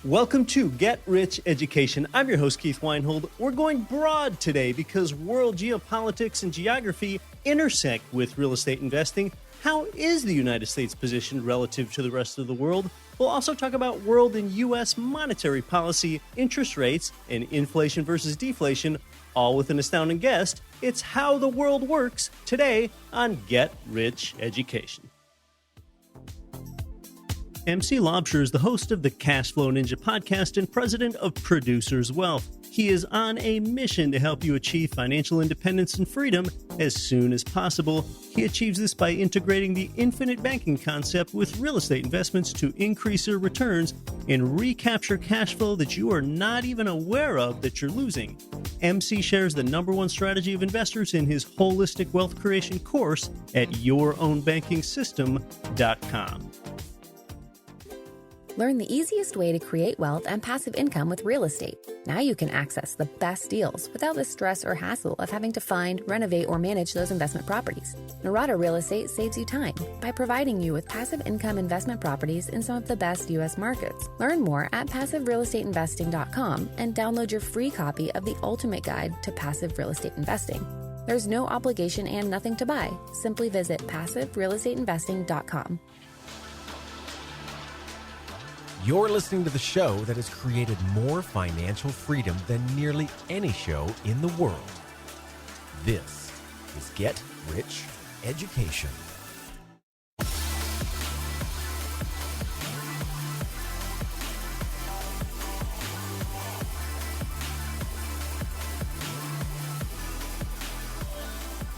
Welcome to Get Rich Education. I'm your host, Keith Weinhold. We're going broad today because world geopolitics and geography intersect with real estate investing. How is the United States positioned relative to the rest of the world? We'll also talk about world and U.S. monetary policy, interest rates, and inflation versus deflation, all with an astounding guest. It's How the World Works today on Get Rich Education. MC Lobsher is the host of the Cashflow Ninja podcast and president of Producers Wealth. He is on a mission to help you achieve financial independence and freedom as soon as possible. He achieves this by integrating the infinite banking concept with real estate investments to increase your returns and recapture cash flow that you are not even aware of that you're losing. MC shares the number one strategy of investors in his holistic wealth creation course at yourownbankingsystem.com. Learn the easiest way to create wealth and passive income with real estate. Now you can access the best deals without the stress or hassle of having to find, renovate, or manage those investment properties. Narada Real Estate saves you time by providing you with passive income investment properties in some of the best U.S. markets. Learn more at PassiveRealEstateInvesting.com and download your free copy of the ultimate guide to passive real estate investing. There's no obligation and nothing to buy. Simply visit PassiveRealEstateInvesting.com. You're listening to the show that has created more financial freedom than nearly any show in the world. This is Get Rich Education.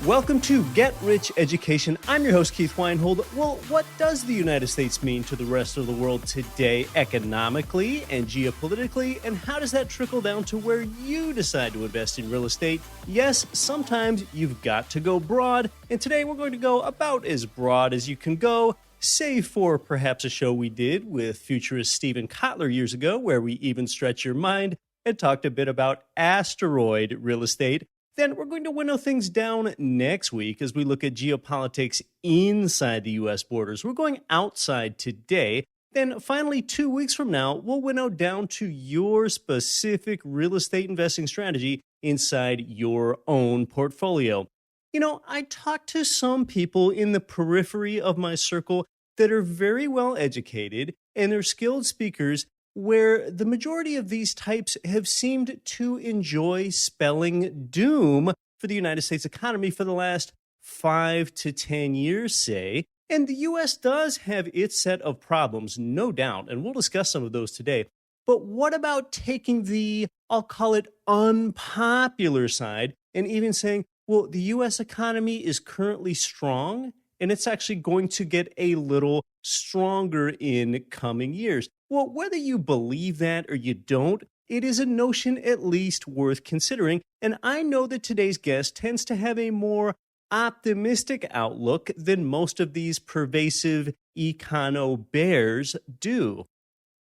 Welcome to Get Rich Education. I'm your host, Keith Weinhold. Well, what does the United States mean to the rest of the world today economically and geopolitically? And how does that trickle down to where you decide to invest in real estate? Yes, sometimes you've got to go broad. And today we're going to go about as broad as you can go, save for perhaps a show we did with futurist Steven Kotler years ago, where we even stretch your mind and talked a bit about asteroid real estate. Then we're going to winnow things down next week as we look at geopolitics inside the U.S. borders. We're going outside today. Then finally, 2 weeks from now, we'll winnow down to your specific real estate investing strategy inside your own portfolio. You know, I talk to some people in the periphery of my circle that are very well educated and they're skilled speakers, where the majority of these types have seemed to enjoy spelling doom for the United States economy for the last 5 to 10 years, say. And the U.S. does have its set of problems, no doubt, and we'll discuss some of those today. But what about taking the, I'll call it, unpopular side and even saying, well, the U.S. economy is currently strong, and it's actually going to get a little stronger in coming years. Well, whether you believe that or you don't, it is a notion at least worth considering. And I know that today's guest tends to have a more optimistic outlook than most of these pervasive econo-bears do.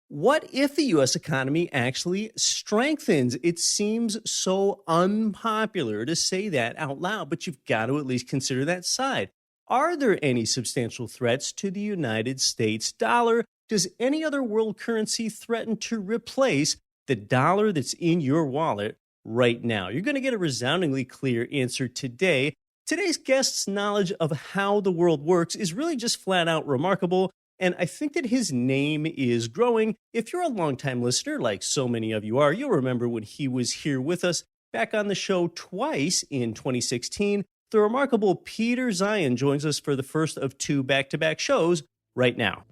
What if the U.S. economy actually strengthens? It seems so unpopular to say that out loud, but you've got to at least consider that side. Are there any substantial threats to the United States dollar? Does any other world currency threaten to replace the dollar that's in your wallet right now? You're going to get a resoundingly clear answer today. Today's guest's knowledge of how the world works is really just flat out remarkable, and I think that his name is growing. If you're a longtime listener, like so many of you are, you'll remember when he was here with us back on the show twice in 2016. The remarkable Peter Zeihan joins us for the first of two back-to-back shows right now.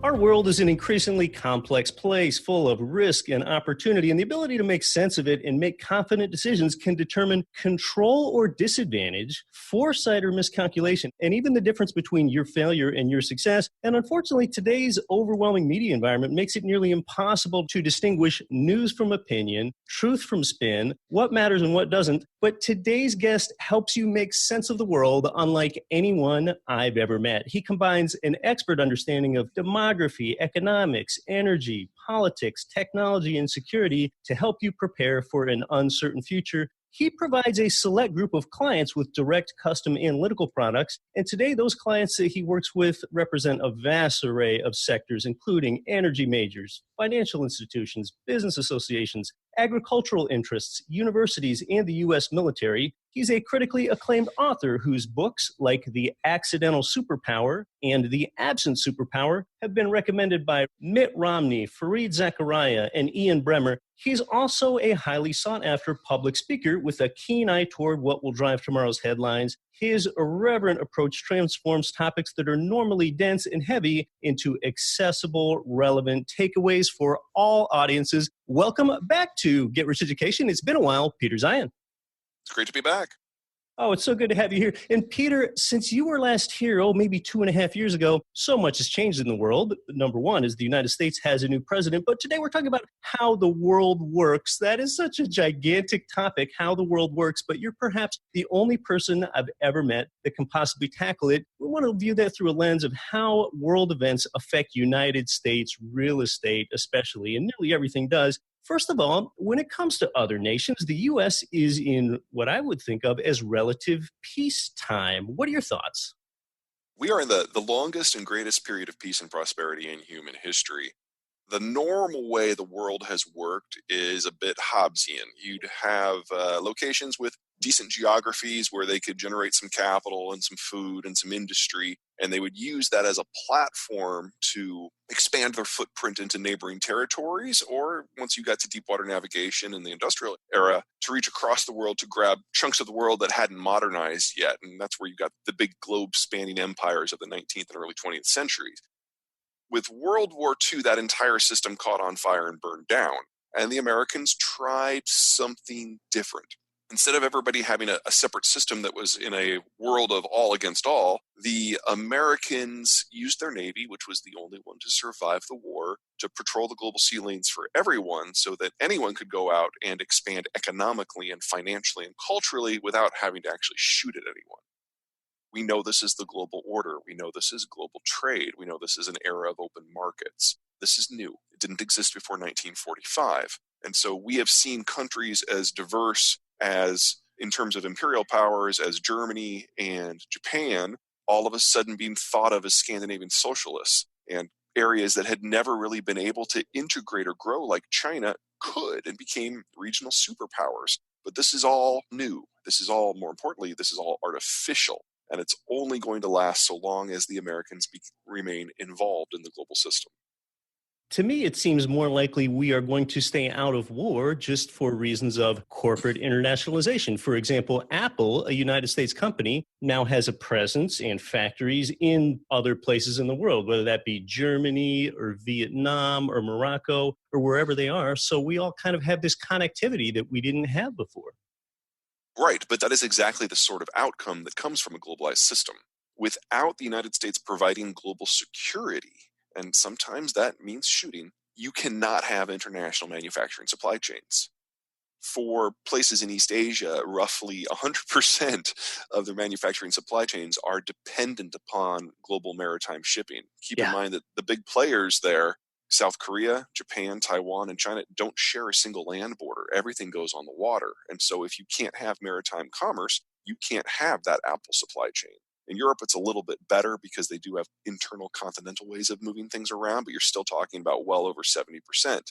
Our world is an increasingly complex place full of risk and opportunity, and the ability to make sense of it and make confident decisions can determine control or disadvantage, foresight or miscalculation, and even the difference between your failure and your success. And unfortunately, today's overwhelming media environment makes it nearly impossible to distinguish news from opinion, truth from spin, what matters and what doesn't. But today's guest helps you make sense of the world unlike anyone I've ever met. He combines an expert understanding of demography, economics, energy, politics, technology, and security to help you prepare for an uncertain future. He provides a select group of clients with direct custom analytical products. And today, those clients that he works with represent a vast array of sectors, including energy majors, financial institutions, business associations, agricultural interests, universities, and the U.S. military. He's a critically acclaimed author whose books, like The Accidental Superpower and The Absent Superpower, have been recommended by Mitt Romney, Fareed Zakaria, and Ian Bremmer. He's also a highly sought-after public speaker with a keen eye toward what will drive tomorrow's headlines. His irreverent approach transforms topics that are normally dense and heavy into accessible, relevant takeaways for all audiences. Welcome back to Get Rich Education. It's been a while, Peter Zeihan. It's great to be back. Oh, it's so good to have you here. And Peter, since you were last here, maybe 2.5 years ago, so much has changed in the world. Number one is the United States has a new president. But today we're talking about how the world works. That is such a gigantic topic, how the world works. But you're perhaps the only person I've ever met that can possibly tackle it. We want to view that through a lens of how world events affect United States real estate, especially, and nearly everything does. First of all, when it comes to other nations, the U.S. is in what I would think of as relative peacetime. What are your thoughts? We are in the longest and greatest period of peace and prosperity in human history. The normal way the world has worked is a bit Hobbesian. You'd have locations with decent geographies where they could generate some capital and some food and some industry, and they would use that as a platform to expand their footprint into neighboring territories, or once you got to deep water navigation in the industrial era, to reach across the world to grab chunks of the world that hadn't modernized yet. And that's where you got the big globe-spanning empires of the 19th and early 20th centuries. With World War II, that entire system caught on fire and burned down, and the Americans tried something different. Instead of everybody having a separate system that was in a world of all against all, the Americans used their Navy, which was the only one to survive the war, to patrol the global sea lanes for everyone so that anyone could go out and expand economically and financially and culturally without having to actually shoot at anyone. We know this is the global order. We know this is global trade. We know this is an era of open markets. This is new. It didn't exist before 1945. And so we have seen countries as diverse as, in terms of imperial powers, as Germany and Japan, all of a sudden being thought of as Scandinavian socialists, and areas that had never really been able to integrate or grow like China could and became regional superpowers. But this is all new. This is all, more importantly, this is all artificial. And it's only going to last so long as the Americans remain involved in the global system. To me, it seems more likely we are going to stay out of war just for reasons of corporate internationalization. For example, Apple, a United States company, now has a presence and factories in other places in the world, whether that be Germany or Vietnam or Morocco or wherever they are. So we all kind of have this connectivity that we didn't have before. Right, but that is exactly the sort of outcome that comes from a globalized system. Without the United States providing global security, and sometimes that means shooting, you cannot have international manufacturing supply chains. For places in East Asia, roughly 100% of their manufacturing supply chains are dependent upon global maritime shipping. Keep in mind that the big players there, South Korea, Japan, Taiwan, and China, don't share a single land border. Everything goes on the water. And so if you can't have maritime commerce, you can't have that Apple supply chain. In Europe, it's a little bit better because they do have internal continental ways of moving things around, but you're still talking about well over 70%. The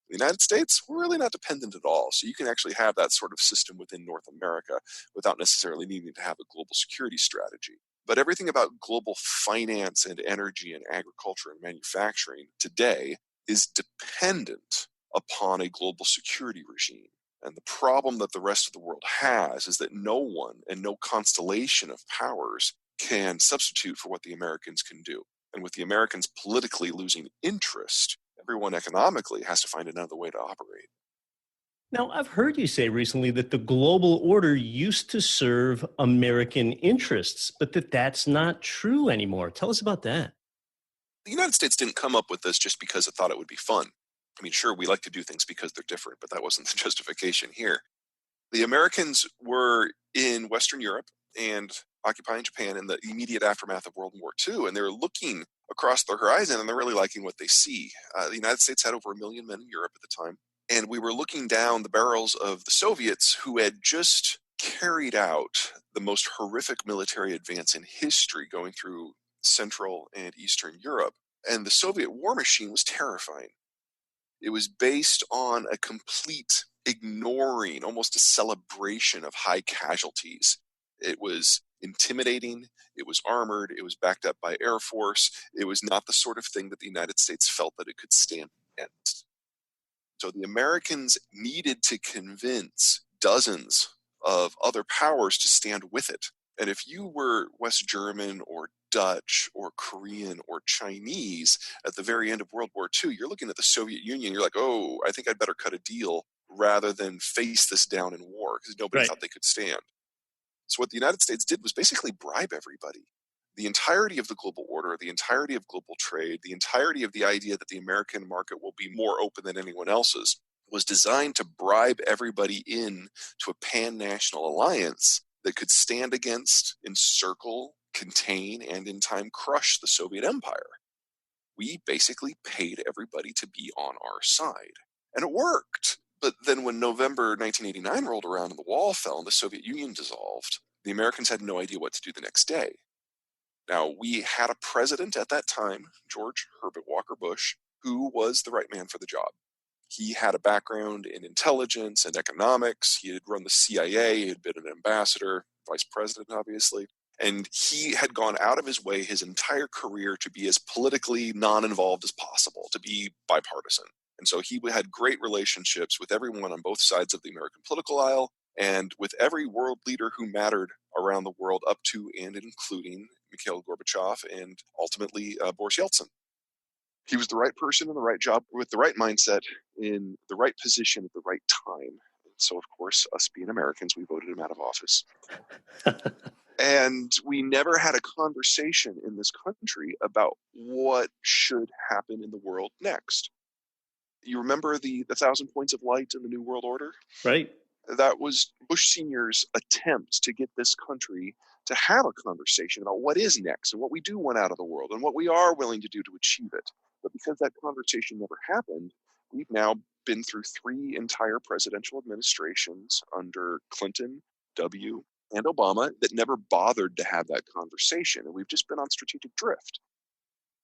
United States, we're really not dependent at all. So you can actually have that sort of system within North America without necessarily needing to have a global security strategy. But everything about global finance and energy and agriculture and manufacturing today is dependent upon a global security regime. And the problem that the rest of the world has is that no one and no constellation of powers can substitute for what the Americans can do. And with the Americans politically losing interest, everyone economically has to find another way to operate. Now, I've heard you say recently that the global order used to serve American interests, but that's not true anymore. Tell us about that. The United States didn't come up with this just because it thought it would be fun. I mean, sure, we like to do things because they're different, but that wasn't the justification here. The Americans were in Western Europe and occupying Japan in the immediate aftermath of World War II, and they were looking across the horizon, and they're really liking what they see. The United States had over 1 million men in Europe at the time. And we were looking down the barrels of the Soviets, who had just carried out the most horrific military advance in history, going through Central and Eastern Europe. And the Soviet war machine was terrifying. It was based on a complete ignoring, almost a celebration of high casualties. It was intimidating, it was armored, it was backed up by Air Force. It was not the sort of thing that the United States felt that it could stand against. So the Americans needed to convince dozens of other powers to stand with it. And if you were West German or Dutch or Korean or Chinese at the very end of World War II, you're looking at the Soviet Union, you're like, oh, I think I'd better cut a deal rather than face this down in war, because nobody thought they could stand. So what the United States did was basically bribe everybody. The entirety of the global order, the entirety of global trade, the entirety of the idea that the American market will be more open than anyone else's was designed to bribe everybody in to a pan-national alliance that could stand against, encircle, contain, and in time crush the Soviet Empire. We basically paid everybody to be on our side. And it worked. But then when November 1989 rolled around and the wall fell and the Soviet Union dissolved, the Americans had no idea what to do the next day. Now, we had a president at that time, George Herbert Walker Bush, who was the right man for the job. He had a background in intelligence and economics. He had run the CIA. He had been an ambassador, vice president, obviously. And he had gone out of his way his entire career to be as politically non-involved as possible, to be bipartisan. And so he had great relationships with everyone on both sides of the American political aisle and with every world leader who mattered around the world, up to and including Mikhail Gorbachev and ultimately Boris Yeltsin. He was the right person in the right job with the right mindset in the right position at the right time. So, of course, us being Americans, we voted him out of office. And we never had a conversation in this country about what should happen in the world next. You remember the 1,000 Points of Light in the New World Order? Right. That was Bush Sr.'s attempt to get this country to have a conversation about what is next and what we do want out of the world and what we are willing to do to achieve it. But because that conversation never happened, we've now been through 3 entire presidential administrations under Clinton, W., and Obama that never bothered to have that conversation. And we've just been on strategic drift.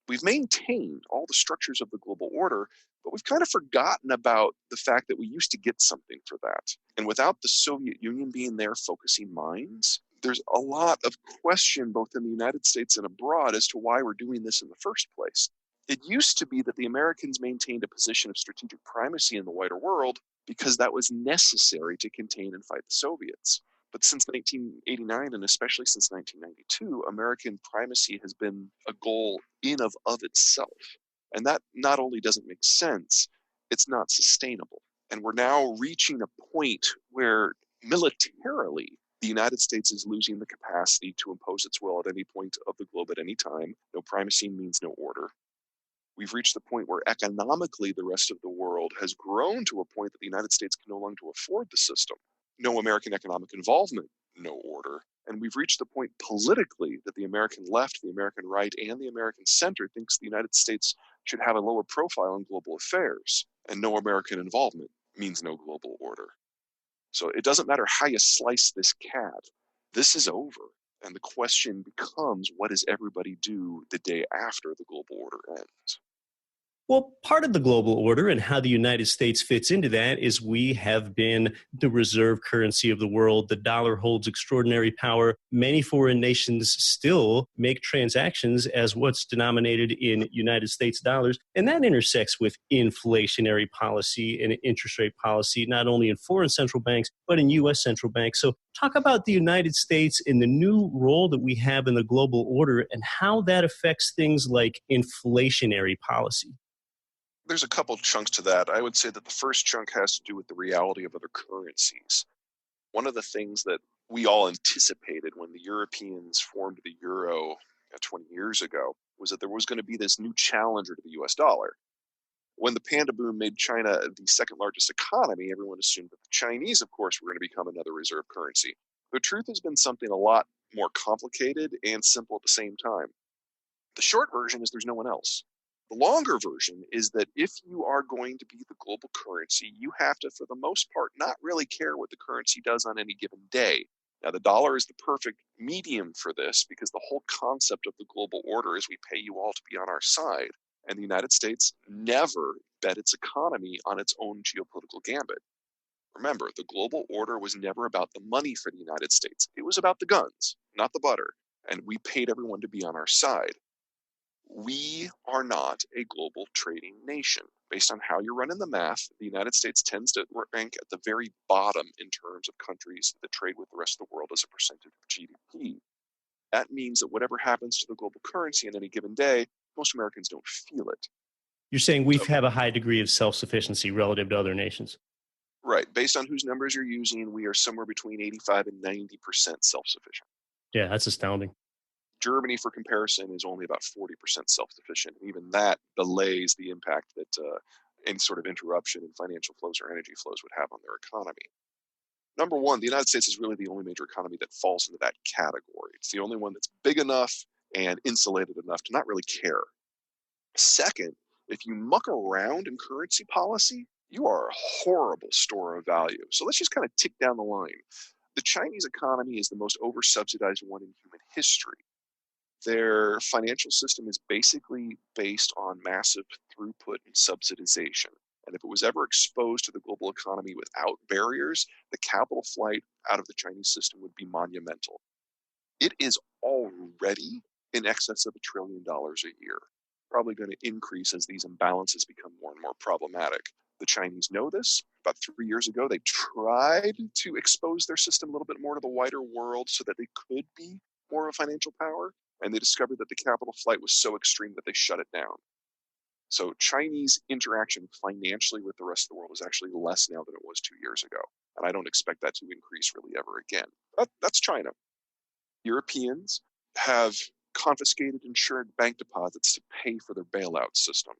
We've maintained all the structures of the global order, but we've kind of forgotten about the fact that we used to get something for that. And without the Soviet Union being there focusing minds, there's a lot of question both in the United States and abroad as to why we're doing this in the first place. It used to be that the Americans maintained a position of strategic primacy in the wider world because that was necessary to contain and fight the Soviets. But since 1989, and especially since 1992, American primacy has been a goal in of itself. And that not only doesn't make sense, it's not sustainable. And we're now reaching a point where militarily, the United States is losing the capacity to impose its will at any point of the globe at any time. No primacy means no order. We've reached the point where economically the rest of the world has grown to a point that the United States can no longer afford the system. No American economic involvement, no order. And we've reached the point politically that the American left, the American right, and the American center thinks the United States should have a lower profile in global affairs. And no American involvement means no global order. So it doesn't matter how you slice this cat. This is over. And the question becomes, what does everybody do the day after the global order ends? Well, part of the global order and how the United States fits into that is we have been the reserve currency of the world. The dollar holds extraordinary power. Many foreign nations still make transactions as what's denominated in United States dollars. And that intersects with inflationary policy and interest rate policy, not only in foreign central banks, but in U.S. central banks. So talk about the United States and the new role that we have in the global order and how that affects things like inflationary policy. There's a couple chunks to that. I would say that the first chunk has to do with the reality of other currencies. One of the things that we all anticipated when the Europeans formed the euro 20 years ago was that there was going to be this new challenger to the US dollar. When the panda boom made China the second largest economy, everyone assumed that the Chinese, of course, were going to become another reserve currency. The truth has been something a lot more complicated and simple at the same time. The short version is there's no one else. The longer version is that if you are going to be the global currency, you have to, for the most part, not really care what the currency does on any given day. Now, the dollar is the perfect medium for this because the whole concept of the global order is we pay you all to be on our side. And the United States never bet its economy on its own geopolitical gambit. Remember, the global order was never about the money for the United States. It was about the guns, not the butter. And we paid everyone to be on our side. We are not a global trading nation. Based on how you're running the math, the United States tends to rank at the very bottom in terms of countries that trade with the rest of the world as a percentage of GDP. That means that whatever happens to the global currency on any given day, most Americans don't feel it. You're saying we have a high degree of self-sufficiency relative to other nations. Right. Based on whose numbers you're using, we are somewhere between 85 and 90% self-sufficient. Yeah, that's astounding. Germany, for comparison, is only about 40% self-sufficient. And even that belays the impact that any sort of interruption in financial flows or energy flows would have on their economy. Number one, the United States is really the only major economy that falls into that category. It's the only one that's big enough and insulated enough to not really care. Second, if you muck around in currency policy, you are a horrible store of value. So let's just kind of tick down the line. The Chinese economy is the most over-subsidized one in human history. Their financial system is basically based on massive throughput and subsidization. And if it was ever exposed to the global economy without barriers, the capital flight out of the Chinese system would be monumental. It is already in excess of $1 trillion a year, probably going to increase as these imbalances become more and more problematic. The Chinese know this. About 3 years ago, they tried to expose their system a little bit more to the wider world so that they could be more of a financial power. And they discovered that the capital flight was so extreme that they shut it down. So Chinese interaction financially with the rest of the world is actually less now than it was 2 years ago. And I don't expect that to increase really ever again. That's China. Europeans have confiscated insured bank deposits to pay for their bailout system.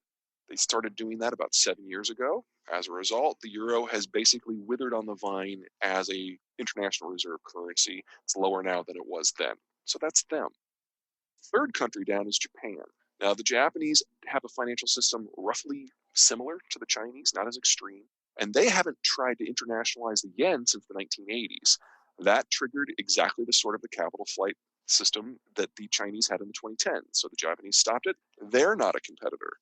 They started doing that about 7 years ago. As a result, the euro has basically withered on the vine as a international reserve currency. It's lower now than it was then. So that's them. Third country down is Japan. Now, the Japanese have a financial system roughly similar to the Chinese, not as extreme, and they haven't tried to internationalize the yen since the 1980s. That triggered exactly the sort of the capital flight system that the Chinese had in the 2010s. So the Japanese stopped it. They're not a competitor.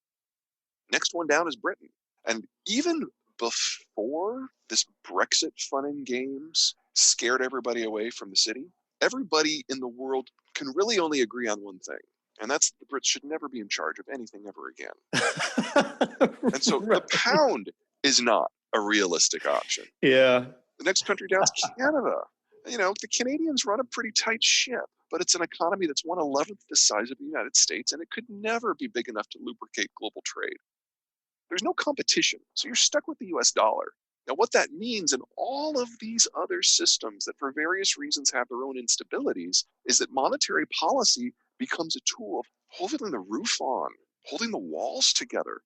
Next one down is Britain. And even before this Brexit fun and games scared everybody away from the city, everybody in the world can really only agree on one thing, and that's the Brits should never be in charge of anything ever again. And so the pound is not a realistic option. Yeah. The next country down is Canada. You know, the Canadians run a pretty tight ship, but it's an economy that's 1/11th the size of the United States, and it could never be big enough to lubricate global trade. There's no competition, so you're stuck with the US dollar. Now, what that means in all of these other systems that for various reasons have their own instabilities is that monetary policy becomes a tool of holding the roof on, holding the walls together.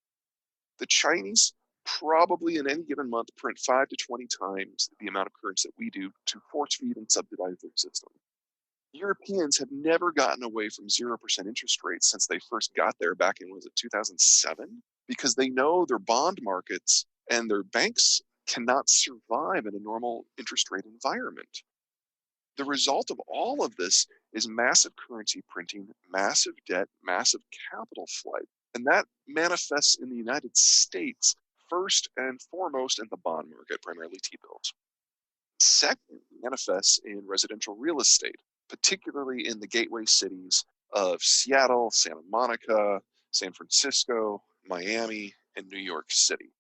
The Chinese probably in any given month print 5 to 20 times the amount of currency that we do to force feed and subsidize their system. Europeans have never gotten away from 0% interest rates since they first got there back in, was it 2007? Because they know their bond markets and their banks cannot survive in a normal interest rate environment. The result of all of this is massive currency printing, massive debt, massive capital flight. And that manifests in the United States first and foremost in the bond market, primarily T-bills. Second, manifests in residential real estate, particularly in the gateway cities of Seattle, Santa Monica, San Francisco, Miami, and New York City.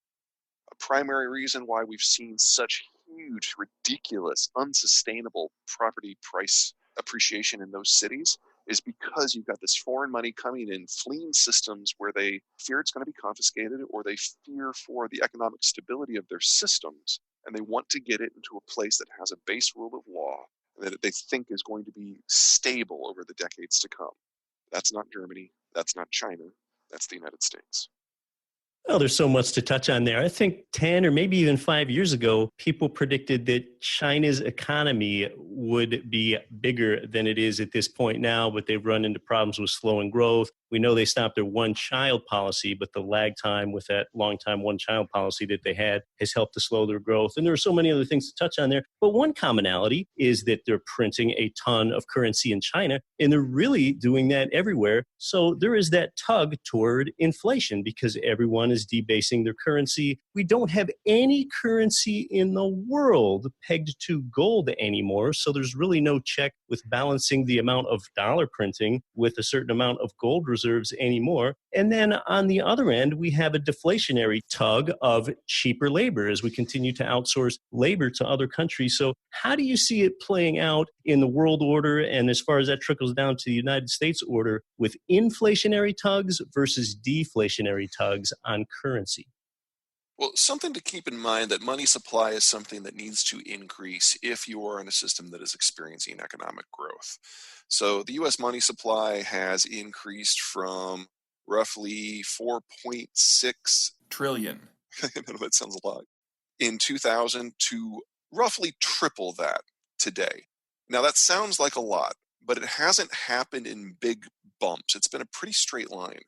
A primary reason why we've seen such huge, ridiculous, unsustainable property price appreciation in those cities is because you've got this foreign money coming in, fleeing systems where they fear it's going to be confiscated or they fear for the economic stability of their systems, and they want to get it into a place that has a base rule of law that they think is going to be stable over the decades to come. That's not Germany. That's not China. That's the United States. Well, there's so much to touch on there. I think 10 or maybe even 5 years ago, people predicted that China's economy would be bigger than it is at this point now, but they've run into problems with slowing growth. We know they stopped their one-child policy, but the lag time with that long-time one-child policy that they had has helped to slow their growth. And there are so many other things to touch on there. But one commonality is that they're printing a ton of currency in China, and they're really doing that everywhere. So there is that tug toward inflation because everyone is debasing their currency. We don't have any currency in the world pegged to gold anymore. So there's really no check with balancing the amount of dollar printing with a certain amount of gold reserves anymore. And then on the other end, we have a deflationary tug of cheaper labor as we continue to outsource labor to other countries. So how do you see it playing out in the world order and as far as that trickles down to the United States order with inflationary tugs versus deflationary tugs on currency? Well, something to keep in mind that money supply is something that needs to increase if you are in a system that is experiencing economic growth. So the US money supply has increased from roughly 4.6 trillion. I know that sounds a lot. In 2000 to roughly triple that today. Now that sounds like a lot, but it hasn't happened in big bumps. It's been a pretty straight line.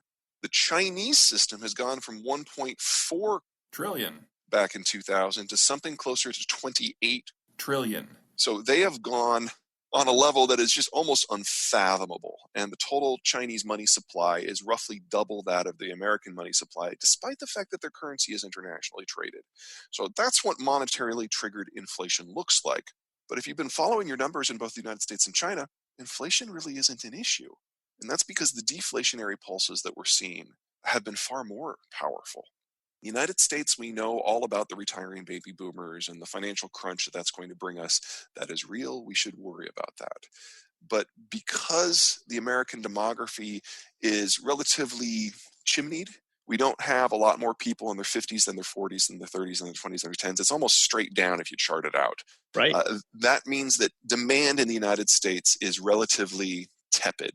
The Chinese system has gone from 1.4 trillion back in 2000 to something closer to 28 trillion. So they have gone on a level that is just almost unfathomable. And the total Chinese money supply is roughly double that of the American money supply, despite the fact that their currency is internationally traded. So that's what monetarily triggered inflation looks like. But if you've been following your numbers in both the United States and China, inflation really isn't an issue. And that's because the deflationary pulses that we're seeing have been far more powerful. The United States, we know all about the retiring baby boomers and the financial crunch that that's going to bring us. That is real. We should worry about that. But because the American demography is relatively chimneyed, we don't have a lot more people in their 50s than their 40s than their 30s and their 20s and their 10s. It's almost straight down if you chart it out. Right. That means that demand in the United States is relatively tepid,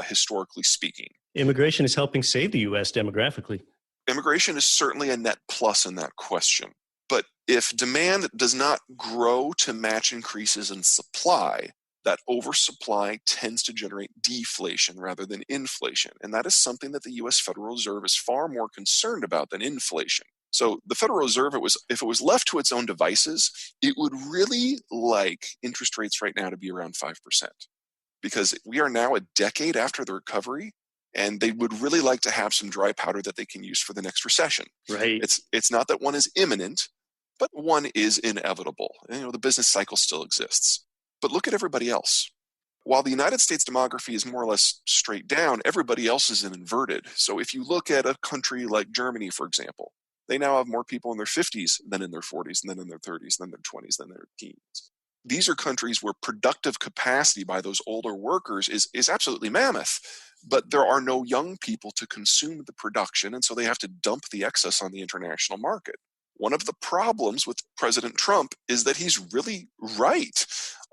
historically speaking. Immigration is helping save the U.S. demographically. Immigration is certainly a net plus in that question. But if demand does not grow to match increases in supply, that oversupply tends to generate deflation rather than inflation. And that is something that the U.S. Federal Reserve is far more concerned about than inflation. So the Federal Reserve, if it was left to its own devices, it would really like interest rates right now to be around 5%. Because we are now a decade after the recovery, and they would really like to have some dry powder that they can use for the next recession. Right. It's not that one is imminent, but one is inevitable. And, the business cycle still exists. But look at everybody else. While the United States demography is more or less straight down, everybody else is inverted. So if you look at a country like Germany, for example, they now have more people in their 50s than in their 40s, and then in their 30s, than their 20s, than their teens. These are countries where productive capacity by those older workers is absolutely mammoth, but there are no young people to consume the production, and so they have to dump the excess on the international market. One of the problems with President Trump is that he's really right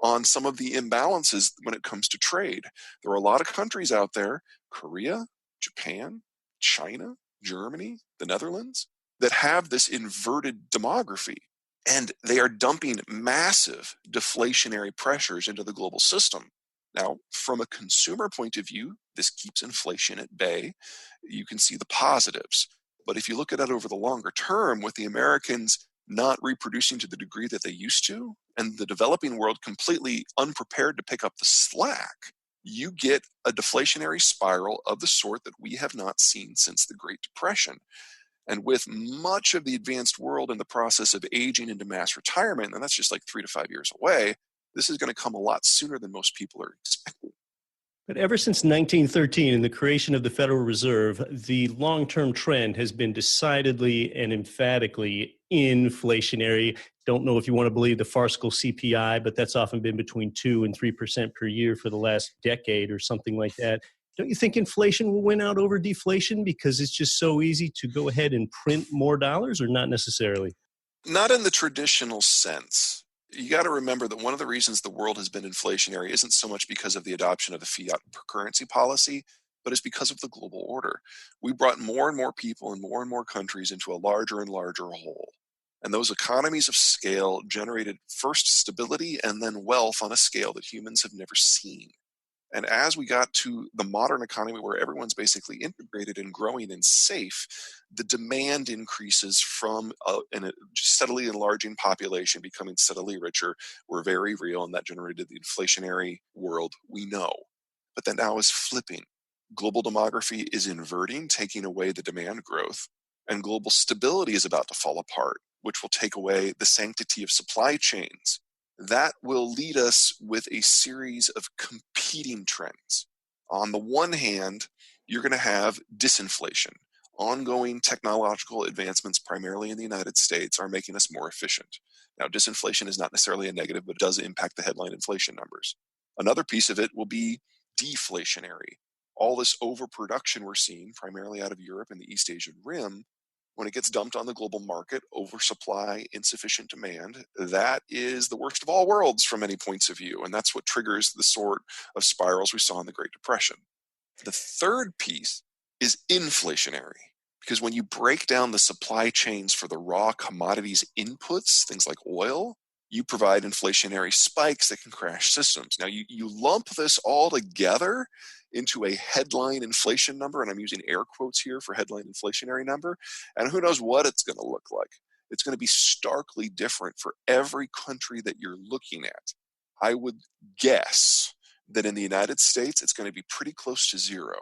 on some of the imbalances when it comes to trade. There are a lot of countries out there, Korea, Japan, China, Germany, the Netherlands, that have this inverted demography. And they are dumping massive deflationary pressures into the global system. Now, from a consumer point of view, this keeps inflation at bay. You can see the positives. But if you look at it over the longer term, with the Americans not reproducing to the degree that they used to, and the developing world completely unprepared to pick up the slack, you get a deflationary spiral of the sort that we have not seen since the Great Depression. And with much of the advanced world in the process of aging into mass retirement, and that's just like 3 to 5 years away, this is going to come a lot sooner than most people are expecting. But ever since 1913 and the creation of the Federal Reserve, the long-term trend has been decidedly and emphatically inflationary. Don't know if you want to believe the farcical CPI, but that's often been between 2 and 3% per year for the last decade or something like that. Don't you think inflation will win out over deflation because it's just so easy to go ahead and print more dollars, or not necessarily? Not in the traditional sense. You got to remember that one of the reasons the world has been inflationary isn't so much because of the adoption of the fiat currency policy, but it's because of the global order. We brought more and more people and more countries into a larger and larger whole. And those economies of scale generated first stability and then wealth on a scale that humans have never seen. And as we got to the modern economy where everyone's basically integrated and growing and safe, the demand increases from a steadily enlarging population becoming steadily richer were very real, and that generated the inflationary world we know. But that now is flipping. Global demography is inverting, taking away the demand growth, and global stability is about to fall apart, which will take away the sanctity of supply chains. That will lead us with a series of competing trends. On the one hand, you're going to have disinflation. Ongoing technological advancements, primarily in the United States, are making us more efficient. Now, disinflation is not necessarily a negative, but it does impact the headline inflation numbers. Another piece of it will be deflationary. All this overproduction we're seeing, primarily out of Europe and the East Asian Rim, when it gets dumped on the global market, oversupply, insufficient demand, that is the worst of all worlds from many points of view. And that's what triggers the sort of spirals we saw in the Great Depression. The third piece is inflationary, because when you break down the supply chains for the raw commodities inputs, things like oil, you provide inflationary spikes that can crash systems. Now, you lump this all together into a headline inflation number, and I'm using air quotes here for headline inflationary number, and who knows what it's going to look like. It's going to be starkly different for every country that you're looking at. I would guess that in the United States, it's going to be pretty close to zero.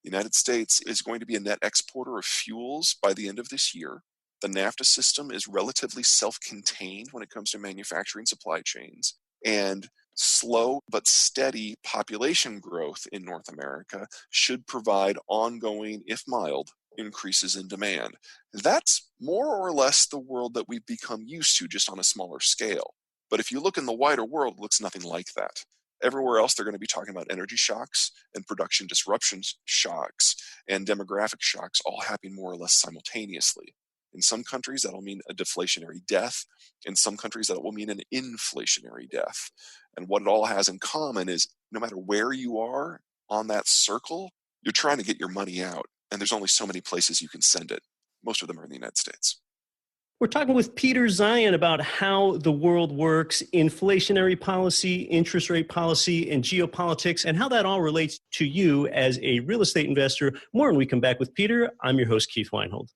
The United States is going to be a net exporter of fuels by the end of this year. The NAFTA system is relatively self-contained when it comes to manufacturing supply chains, and slow but steady population growth in North America should provide ongoing, if mild, increases in demand. That's more or less the world that we've become used to, just on a smaller scale. But if you look in the wider world, it looks nothing like that. Everywhere else, they're going to be talking about energy shocks and production disruption shocks and demographic shocks all happening more or less simultaneously. In some countries, that'll mean a deflationary death. In some countries, that will mean an inflationary death. And what it all has in common is no matter where you are on that circle, you're trying to get your money out. And there's only so many places you can send it. Most of them are in the United States. We're talking with Peter Zeihan about how the world works, inflationary policy, interest rate policy, and geopolitics, and how that all relates to you as a real estate investor. More when we come back with Peter. I'm your host, Keith Weinhold.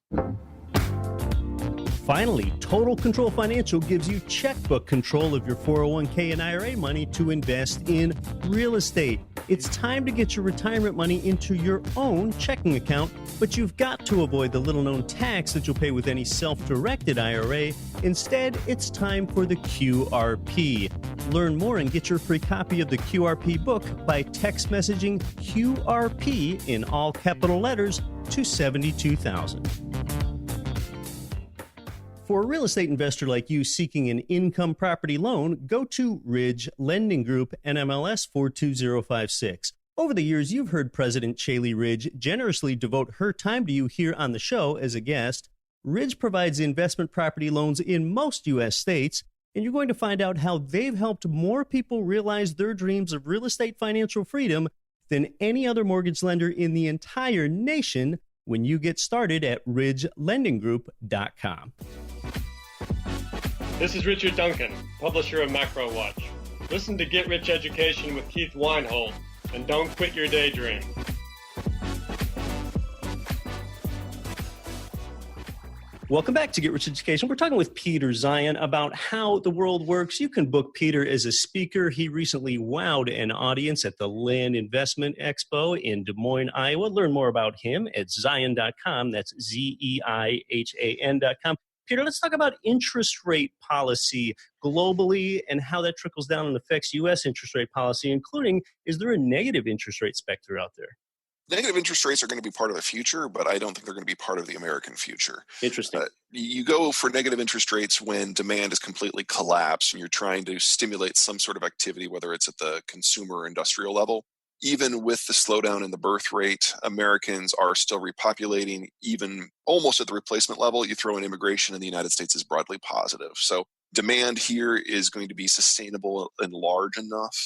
Finally, Total Control Financial gives you checkbook control of your 401k and IRA money to invest in real estate. It's time to get your retirement money into your own checking account, but you've got to avoid the little-known tax that you'll pay with any self-directed IRA. Instead, it's time for the QRP. Learn more and get your free copy of the QRP book by text messaging QRP in all capital letters to 72,000. For a real estate investor like you seeking an income property loan, go to Ridge Lending Group, NMLS 42056. Over the years, you've heard President Chaley Ridge generously devote her time to you here on the show as a guest. Ridge provides investment property loans in most U.S. states, and you're going to find out how they've helped more people realize their dreams of real estate financial freedom than any other mortgage lender in the entire nation when you get started at ridgelendinggroup.com. This is Richard Duncan, publisher of Macro Watch. Listen to Get Rich Education with Keith Weinhold, and don't quit your daydream. Welcome back to Get Rich Education. We're talking with Peter Zeihan about how the world works. You can book Peter as a speaker. He recently wowed an audience at the Land Investment Expo in Des Moines, Iowa. Learn more about him at Zeihan.com. That's Zeihan.com. Peter, let's talk about interest rate policy globally and how that trickles down and affects U.S. interest rate policy, including, is there a negative interest rate specter out there? Negative interest rates are going to be part of the future, but I don't think they're going to be part of the American future. Interesting. You go for negative interest rates when demand is completely collapsed and you're trying to stimulate some sort of activity, whether it's at the consumer or industrial level. Even with the slowdown in the birth rate, Americans are still repopulating, even almost at the replacement level. You throw in immigration in the United States is broadly positive. So demand here is going to be sustainable and large enough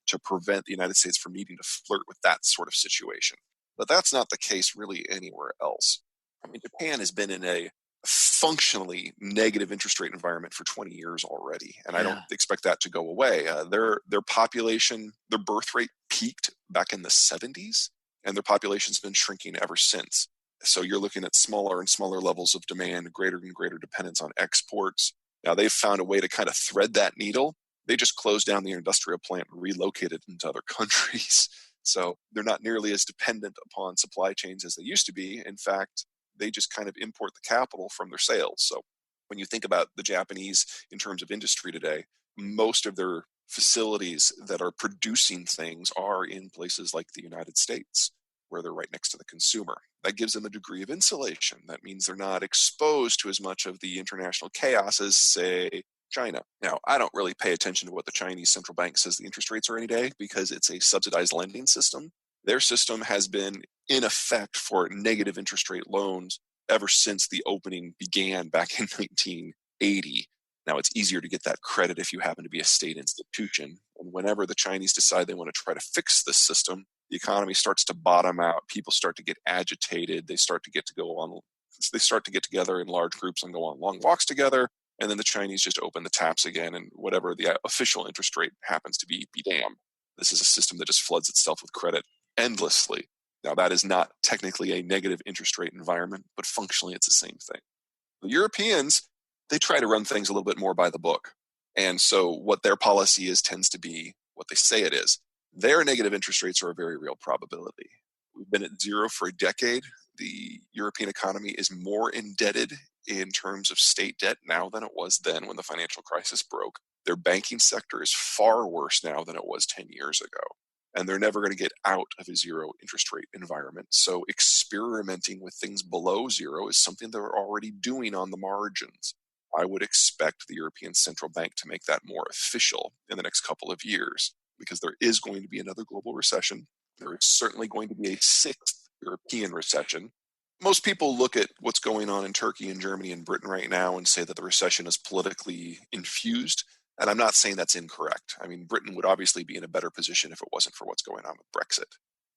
to prevent the United States from needing to flirt with that sort of situation. But that's not the case really anywhere else. I mean, Japan has been in a functionally negative interest rate environment for 20 years already, and I don't expect that to go away. Their population, their birth rate peaked back in the 70s, and their population's been shrinking ever since. So you're looking at smaller and smaller levels of demand, greater and greater dependence on exports. Now they've found a way to kind of thread that needle. They just closed down the industrial plant and relocated into other countries. So they're not nearly as dependent upon supply chains as they used to be. In fact, they just kind of import the capital from their sales. So when you think about the Japanese in terms of industry today, most of their facilities that are producing things are in places like the United States, where they're right next to the consumer. That gives them a degree of insulation. That means they're not exposed to as much of the international chaos as, say, China. Now, I don't really pay attention to what the Chinese central bank says the interest rates are any day because it's a subsidized lending system. Their system has been in effect for negative interest rate loans ever since the opening began back in 1980. Now, it's easier to get that credit if you happen to be a state institution. And whenever the Chinese decide they want to try to fix this system, the economy starts to bottom out. People start to get agitated. They start to get together in large groups and go on long walks together. And then the Chinese just open the taps again, and whatever the official interest rate happens to be damned. This is a system that just floods itself with credit endlessly. Now, that is not technically a negative interest rate environment, but functionally it's the same thing. The Europeans, they try to run things a little bit more by the book. And so what their policy is tends to be what they say it is. Their negative interest rates are a very real probability. We've been at zero for a decade. The European economy is more indebted in terms of state debt now than it was then when the financial crisis broke. Their banking sector is far worse now than it was 10 years ago. And they're never going to get out of a zero interest rate environment. So experimenting with things below zero is something they're already doing on the margins. I would expect the European Central Bank to make that more official in the next couple of years, because there is going to be another global recession. There is certainly going to be a sixth European recession. Most people look at what's going on in Turkey and Germany and Britain right now and say that the recession is politically infused. And I'm not saying that's incorrect. I mean, Britain would obviously be in a better position if it wasn't for what's going on with Brexit.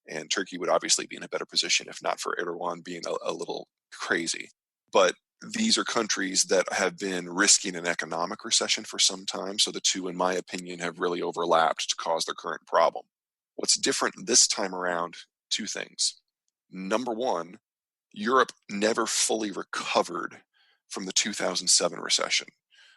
And Turkey would obviously be in a better position if not for Erdogan being a little crazy. But these are countries that have been risking an economic recession for some time. So the two, in my opinion, have really overlapped to cause their current problem. What's different this time around? Two things. Number one, Europe never fully recovered from the 2007 recession.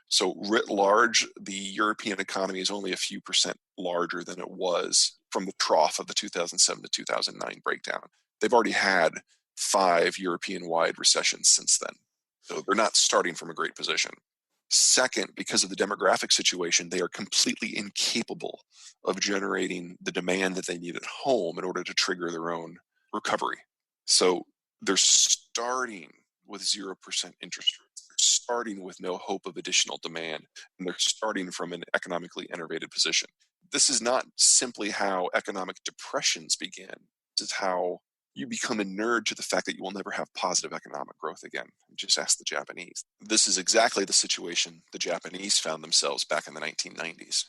So writ large, the European economy is only a few percent larger than it was from the trough of the 2007 to 2009 breakdown. They've already had 5 European-wide recessions since then. So they're not starting from a great position. Second, because of the demographic situation, they are completely incapable of generating the demand that they need at home in order to trigger their own recovery. So they're starting with 0% interest rates. They're starting with no hope of additional demand, and they're starting from an economically enervated position. This is not simply how economic depressions begin. This is how you become inured to the fact that you will never have positive economic growth again. Just ask the Japanese. This is exactly the situation the Japanese found themselves back in the 1990s.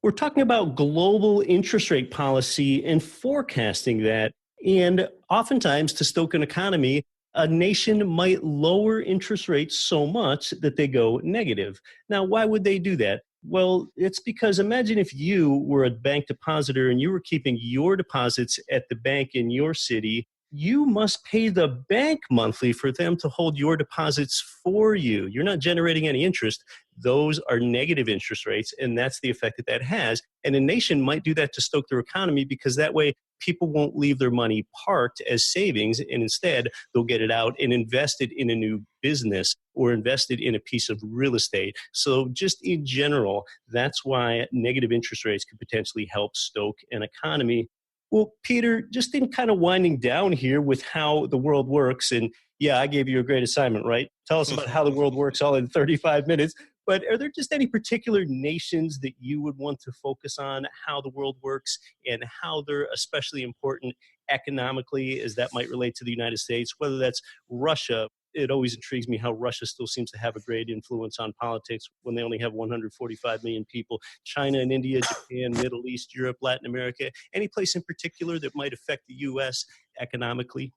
We're talking about global interest rate policy and forecasting that. And oftentimes, to stoke an economy, a nation might lower interest rates so much that they go negative. Now, why would they do that? Well, it's because imagine if you were a bank depositor and you were keeping your deposits at the bank in your city. You must pay the bank monthly for them to hold your deposits for you. You're not generating any interest. Those are negative interest rates, and that's the effect that has. And a nation might do that to stoke their economy because that way people won't leave their money parked as savings, and instead they'll get it out and invest it in a new business or invested in a piece of real estate. So just in general, that's why negative interest rates could potentially help stoke an economy. Well, Peter, just in kind of winding down here with how the world works, and yeah, I gave you a great assignment, right? Tell us about how the world works all in 35 minutes. But are there just any particular nations that you would want to focus on how the world works and how they're especially important economically as that might relate to the United States, whether that's Russia, it always intrigues me how Russia still seems to have a great influence on politics when they only have 145 million people. China and India, Japan, Middle East, Europe, Latin America, any place in particular that might affect the U.S. economically?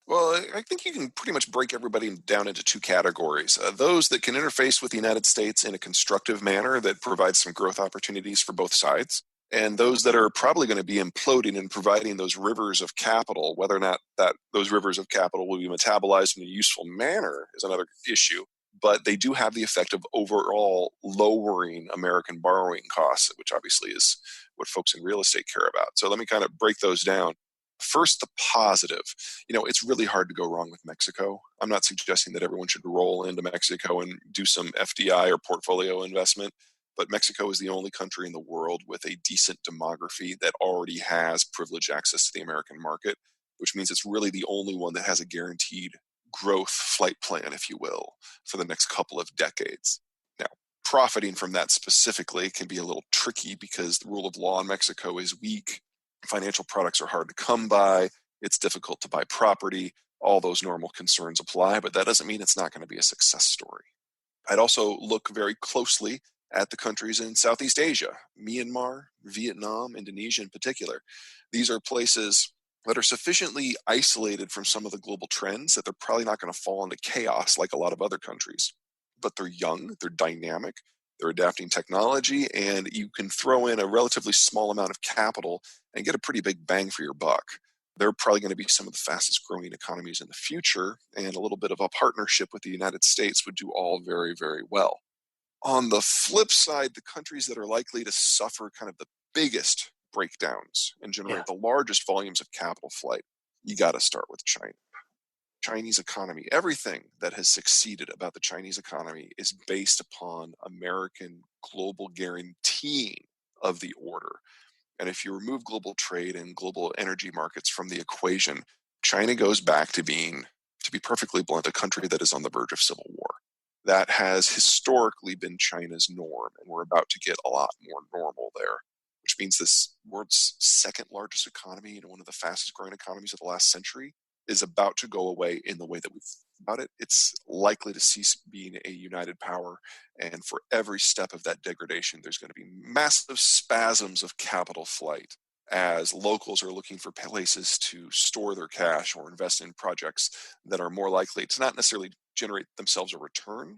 Well, I think you can pretty much break everybody down into two categories. Those that can interface with the United States in a constructive manner that provides some growth opportunities for both sides, and those that are probably going to be imploding and providing those rivers of capital. Whether or not those rivers of capital will be metabolized in a useful manner is another issue, but they do have the effect of overall lowering American borrowing costs, which obviously is what folks in real estate care about. So let me kind of break those down. First, the positive. It's really hard to go wrong with Mexico. I'm not suggesting that everyone should roll into Mexico and do some FDI or portfolio investment, but Mexico is the only country in the world with a decent demography that already has privileged access to the American market, which means it's really the only one that has a guaranteed growth flight plan, if you will, for the next couple of decades. Now, profiting from that specifically can be a little tricky because the rule of law in Mexico is weak. Financial products are hard to come by. It's difficult to buy property. All those normal concerns apply, but that doesn't mean it's not going to be a success story. I'd also look very closely at the countries in Southeast Asia, Myanmar, Vietnam, Indonesia in particular. These are places that are sufficiently isolated from some of the global trends that they're probably not going to fall into chaos like a lot of other countries. But they're young, they're dynamic, they're adapting technology, and you can throw in a relatively small amount of capital and get a pretty big bang for your buck. They're probably going to be some of the fastest growing economies in the future, and a little bit of a partnership with the United States would do all very, very well. On the flip side, the countries that are likely to suffer kind of the biggest breakdowns and generate the largest volumes of capital flight, you got to start with China. Chinese economy, everything that has succeeded about the Chinese economy is based upon American global guaranteeing of the order. And if you remove global trade and global energy markets from the equation, China goes back to being, to be perfectly blunt, a country that is on the verge of civil war. That has historically been China's norm, and we're about to get a lot more normal there, which means this world's second largest economy and one of the fastest growing economies of the last century is about to go away in the way that we've about it. It's likely to cease being a united power, and for every step of that degradation, there's going to be massive spasms of capital flight as locals are looking for places to store their cash or invest in projects that are more likely to not necessarily generate themselves a return,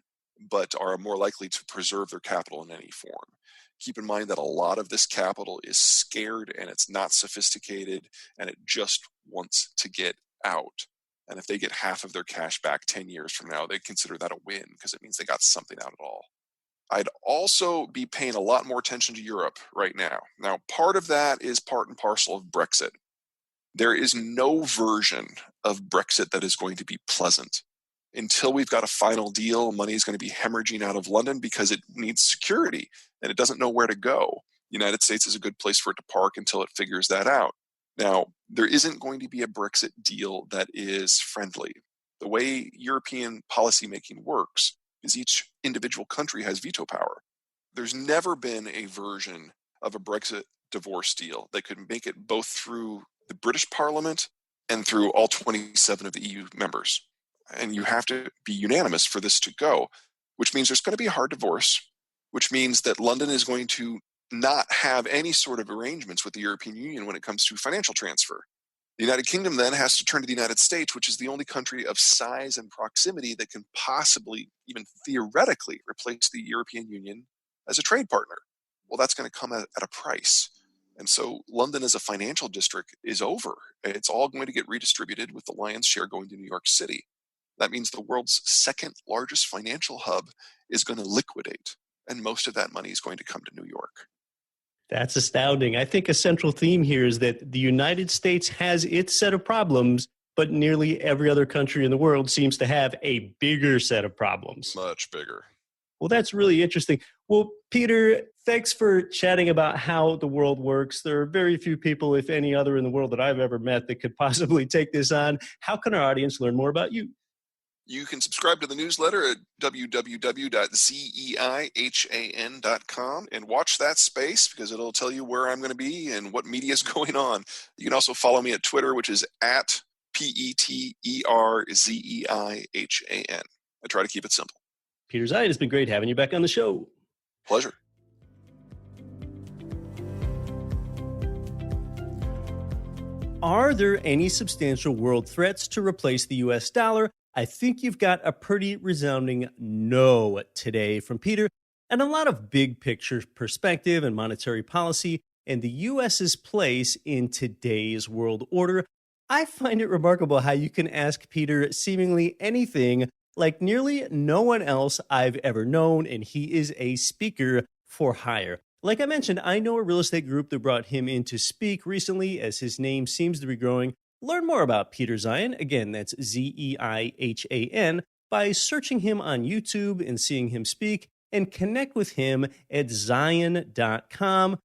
but are more likely to preserve their capital in any form. Keep in mind that a lot of this capital is scared and it's not sophisticated and it just wants to get out. And if they get half of their cash back 10 years from now, they consider that a win because it means they got something out at all. I'd also be paying a lot more attention to Europe right now. Now, part of that is part and parcel of Brexit. There is no version of Brexit that is going to be pleasant. Until we've got a final deal, money is going to be hemorrhaging out of London because it needs security and it doesn't know where to go. The United States is a good place for it to park until it figures that out. Now, there isn't going to be a Brexit deal that is friendly. The way European policymaking works is each individual country has veto power. There's never been a version of a Brexit divorce deal that could make it both through the British Parliament and through all 27 of the EU members. And you have to be unanimous for this to go, which means there's going to be a hard divorce, which means that London is going to not have any sort of arrangements with the European Union when it comes to financial transfer. The United Kingdom then has to turn to the United States, which is the only country of size and proximity that can possibly, even theoretically, replace the European Union as a trade partner. Well, that's going to come at a price. And so London as a financial district is over. It's all going to get redistributed with the lion's share going to New York City. That means the world's second largest financial hub is going to liquidate, and most of that money is going to come to New York. That's astounding. I think a central theme here is that the United States has its set of problems, but nearly every other country in the world seems to have a bigger set of problems. Much bigger. Well, that's really interesting. Well, Peter, thanks for chatting about how the world works. There are very few people, if any other in the world that I've ever met, that could possibly take this on. How can our audience learn more about you? You can subscribe to the newsletter at www.zeihan.com and watch that space because it'll tell you where I'm going to be and what media is going on. You can also follow me at Twitter, which is PeterZeihan. I try to keep it simple. Peter Zeihan, it's been great having you back on the show. Pleasure. Are there any substantial world threats to replace the US dollar? I think you've got a pretty resounding no today from Peter, and a lot of big picture perspective and monetary policy and the US's place in today's world order. I find it remarkable how you can ask Peter seemingly anything like nearly no one else I've ever known, and he is a speaker for hire. Like I mentioned, I know a real estate group that brought him in to speak recently as his name seems to be growing. Learn more about Peter Zeihan, again, that's Zeihan, by searching him on YouTube and seeing him speak, and connect with him at Zeihan.com.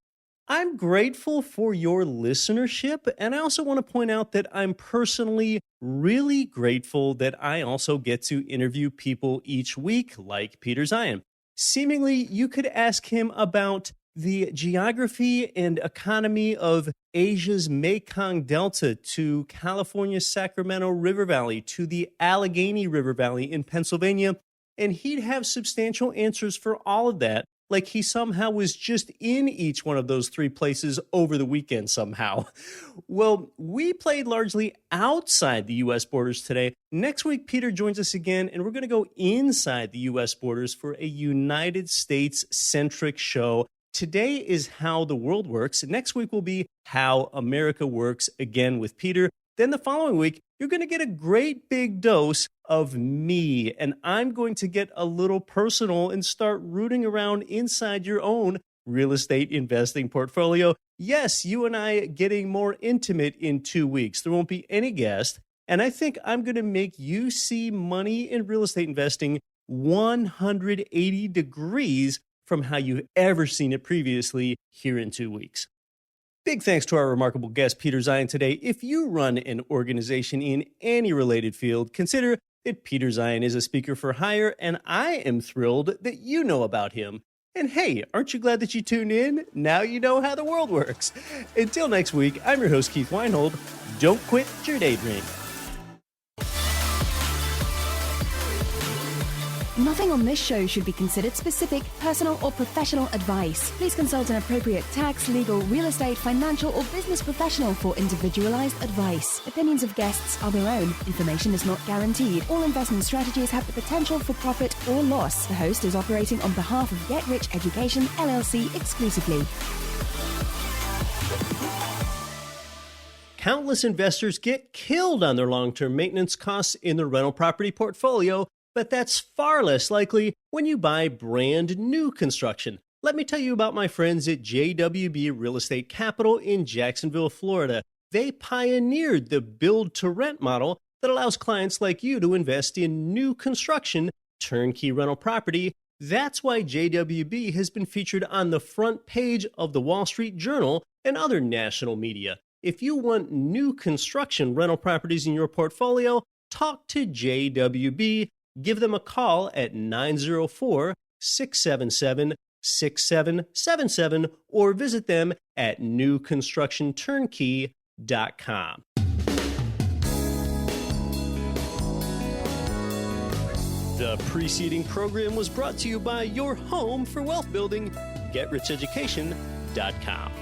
I'm grateful for your listenership, and I also want to point out that I'm personally really grateful that I also get to interview people each week like Peter Zeihan. Seemingly, you could ask him about the geography and economy of Asia's Mekong Delta to California's Sacramento River Valley to the Allegheny River Valley in Pennsylvania, and he'd have substantial answers for all of that, like he somehow was just in each one of those three places over the weekend somehow. Well, we played largely outside the U.S. borders today. Next week, Peter joins us again, and we're going to go inside the U.S. borders for a United States-centric show. Today is how the world works. Next week will be how America works, again with Peter. Then the following week, you're going to get a great big dose of me, and I'm going to get a little personal and start rooting around inside your own real estate investing portfolio. Yes, you and I getting more intimate in 2 weeks. There won't be any guest, and I think I'm going to make you see money in real estate investing 180 degrees from how you've ever seen it previously here in 2 weeks. Big thanks to our remarkable guest, Peter Zeihan, today. If you run an organization in any related field, consider that Peter Zeihan is a speaker for hire, and I am thrilled that you know about him. And hey, aren't you glad that you tuned in? Now you know how the world works. Until next week, I'm your host, Keith Weinhold. Don't quit your daydream. Nothing on this show should be considered specific, personal, or professional advice. Please consult an appropriate tax, legal, real estate, financial, or business professional for individualized advice. Opinions of guests are their own. Information is not guaranteed. All investment strategies have the potential for profit or loss. The host is operating on behalf of Get Rich Education, LLC exclusively. Countless investors get killed on their long-term maintenance costs in their rental property portfolio, but that's far less likely when you buy brand new construction. Let me tell you about my friends at JWB Real Estate Capital in Jacksonville, Florida. They pioneered the build-to-rent model that allows clients like you to invest in new construction, turnkey rental property. That's why JWB has been featured on the front page of the Wall Street Journal and other national media. If you want new construction rental properties in your portfolio, talk to JWB. Give them a call at 904-677-6777 or visit them at newconstructionturnkey.com. The preceding program was brought to you by your home for wealth building, GetRichEducation.com.